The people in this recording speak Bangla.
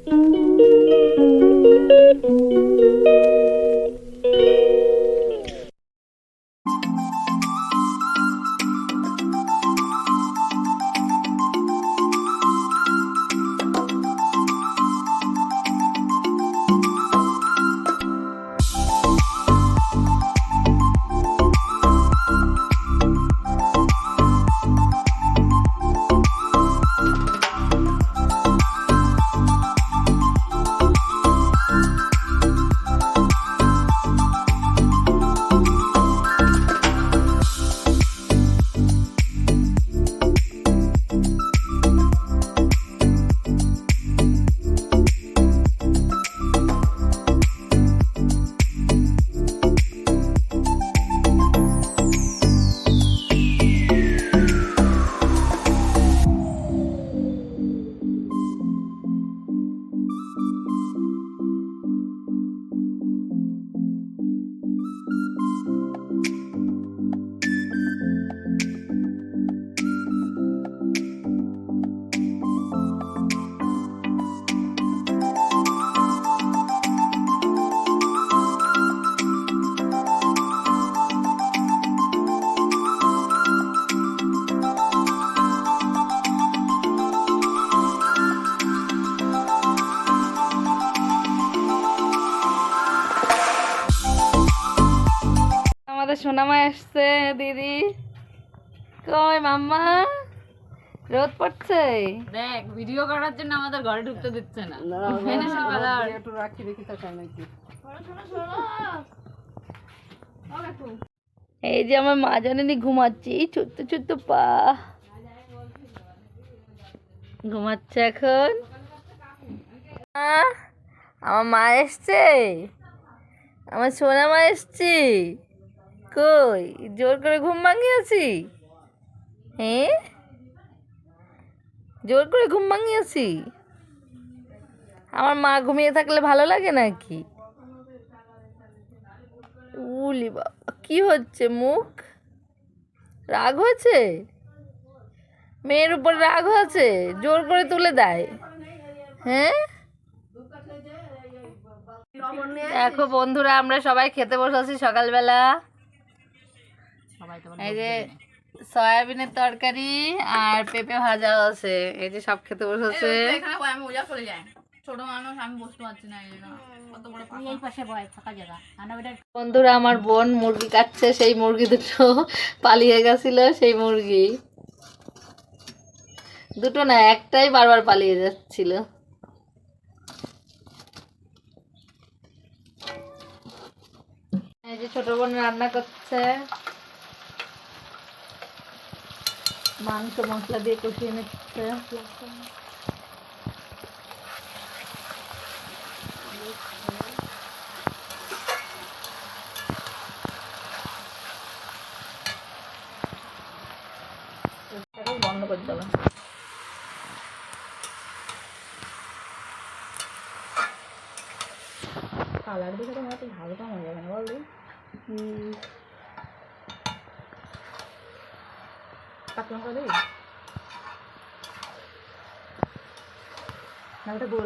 আমাদের সোনামা আসছে দিদি। কই মাম্মা, রোদ পড়ছে দেখ, ভিডিও করার জন্য আমাদের ঘরে ঢুকতে দিচ্ছে না। একটু রাখি দেখি তাকায় নাকি। এই যে আমার মা জানেনি ঘুমাচ্ছে, এই ছোট্ট ছোট্ট পা ঘুমাচ্ছে এখন। আমার মা এসছে, আমার সোনা মা এসছি। কই জোর করে ঘুম ভাঙিয়েছি? হ্যাঁ, জোর করে ঘুম ভাঙিয়েছি? আমার মা ঘুমিয়ে থাকলে ভালো লাগে নাকি? উলি বাবা, কি হচ্ছে? মুখ রাগ হয়েছে? মেয়ের উপর রাগ হয়েছে, জোর করে তুলে দেয়? হ্যাঁ, দেখো বন্ধুরা, আমরা সবাই খেতে বসেছি সকালবেলা। এই যে সয়াবিনের তরকারি আর পেঁপে ভাজা আছে, এই যে সব খেতে বসেছে। ছোট মানুষ, আমি বসতে পারছি না। বন্ধুরা, আমার বোন মুরগি কাটছে, সেই মুরগি দুটো পালিয়ে গেছিল। সেই মুরগি দুটো না, একটাই বারবার পালিয়ে যাচ্ছিল। এই যে ছোট বোন রান্না করছে, মাংস মশলা দিয়ে কষিয়ে নিচ্ছে। বন্ধ করে দেবো। কালার দেখে তো মনে ঝালটা মনে যাবে না, বললি? কাঁচা লঙ্কা দিবি না? ওটা গোল